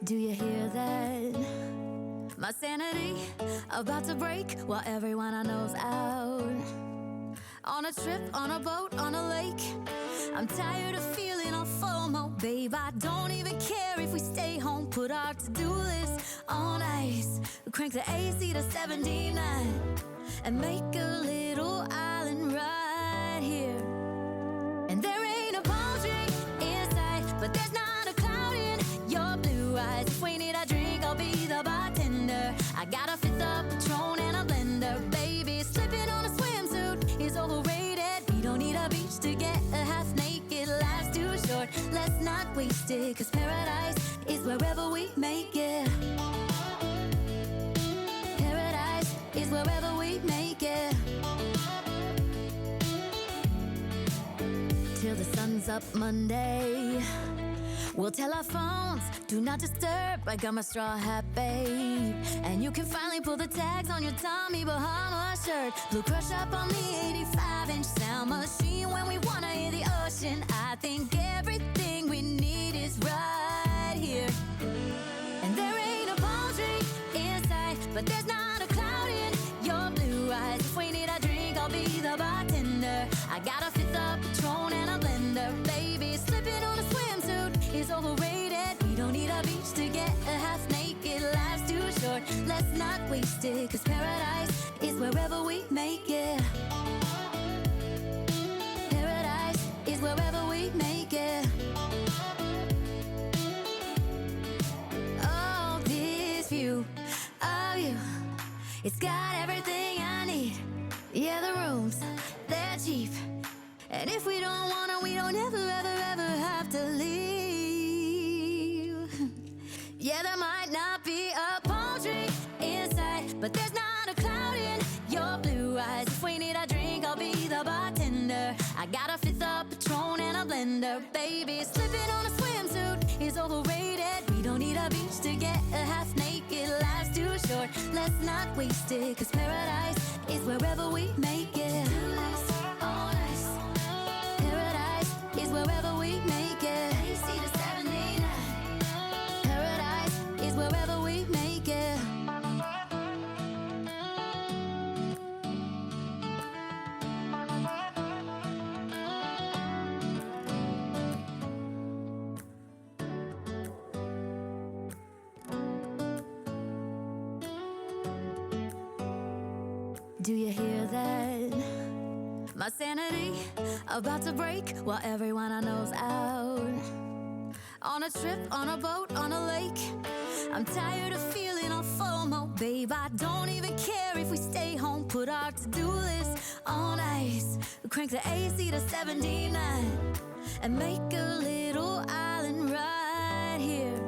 Do you hear that? My sanity about to break while everyone I know's out. On a trip, on a boat, on a lake. I'm tired of feeling all FOMO, babe. I don't even care if we stay home. Put our to-do list on ice. Crank the AC to 79 and make a little island right here. And there ain't a palm tree in sight, but there's not a cloud in your blue eyes. If we need a drink, I'll be the bartender. I got a fifth of Patron and a blender, baby. Slipping on a swimsuit is overrated. We don't need a beach to get a half naked. Life's too short, let's not waste it, 'cause paradise is wherever we make it. Paradise is wherever we make it. Till the sun's up Monday, we'll tell our phones, do not disturb. I got my straw hat, babe. And you can finally pull the tags on your Tommy Bahama shirt. Blue crush up on the 85-inch sound machine. When we wanna hear the ocean, I think everything we need is right here. And there ain't a palm tree in sight, but there's not a cloud in your blue eyes. If we need a drink, I'll be the bartender. I got a fifth of Patron and a blender, baby. Slipping on a swimsuit is overrated. We don't need a beach to get a half naked. Life's too short, let's not waste it, 'cause paradise is wherever we make it. Paradise is wherever we make it. Oh, this view of you, it's got everything I need. Yeah, the rooms, they're cheap. And if we don't wanna, we don't ever, ever, ever have to leave. Yeah, there might not be a palm tree in sight, but there's not a cloud in your blue eyes. If we need a drink, I'll be the bartender. I got a fifth of Patron and a blender, baby. Slipping on a swimsuit is overrated. We don't need a beach to get a half naked. Life's too short, let's not waste it, 'cause paradise is wherever we make it. All nice. Paradise is wherever we make it. AC to 79. Paradise is wherever we make it. Do you hear that? My sanity about to break while everyone I know's out. On a trip, on a boat, on a lake. I'm tired of feeling all FOMO, babe. I don't even care if we stay home. Put our to-do list on ice. Crank the AC to 79 and make a little island right here.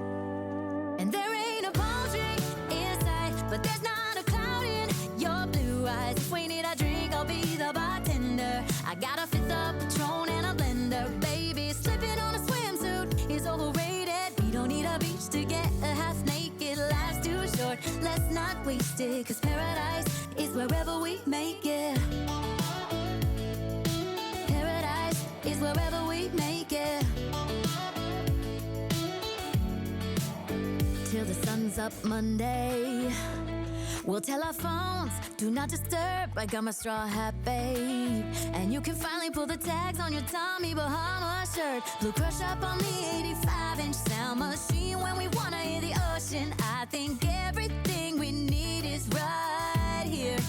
And there ain't a palm tree in sight, but there's not a cloud in your blue eyes. If we need a drink, I'll be the bartender. I got a fifth of Patron and a blender, baby. Slipping on a swimsuit is overrated. We don't need a beach to get a half naked. Life's too short, let's not waste it, 'cause paradise is wherever we make it. Paradise is wherever we make it. Till the sun's up Monday, we'll tell our phones, do not disturb. I got my straw hat, babe. And you can finally pull the tags on your Tommy Bahama shirt. Blue crush up on the 85-inch sound machine. When we wanna hear the ocean, I think everything we need is right here.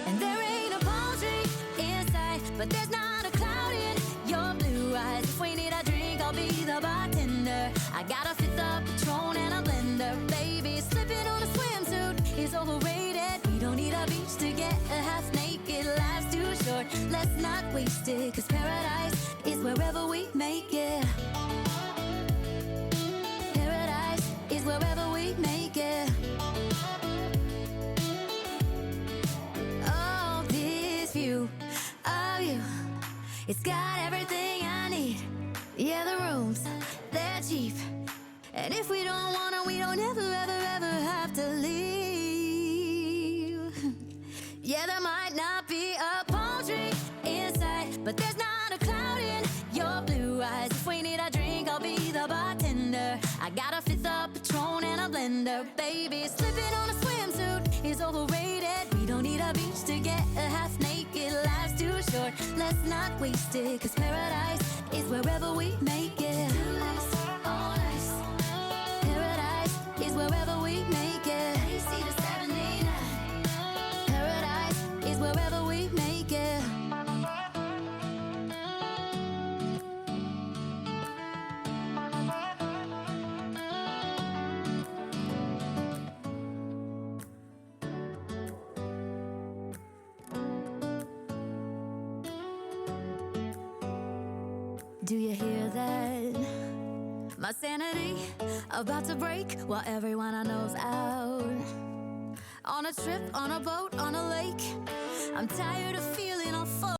And there ain't a palm tree in sight, but there's not a cloud in your blue eyes. If we need a drink, I'll be the bartender. I got a fifth of Patron and a blender, baby. Slipping on a swimsuit is overrated. We don't need a beach to get a half naked. Life's too short, let's not waste it, 'cause paradise is wherever we make it. Paradise is wherever we make it. Oh, this view of you, it's got everything I need. Yeah, the rooms, they're cheap. And if we don't wanna, we don't ever, ever, ever have to leave. Yeah, there might not be a palm tree in sight, but there's not a cloud in your blue eyes. If we need a drink, I'll be the bartender. I got a fifth of Patron baby. Slipping on a swimsuit is overrated. We don't need a beach to get a half naked. Life's too short, let's not waste it. Cause paradise is wherever we make it. Paradise is wherever we make it. AC to 79. Paradise is wherever we make it. Do you hear that? My sanity about to break while everyone I know's out. On a trip, on a boat, on a lake. I'm tired of feeling all full.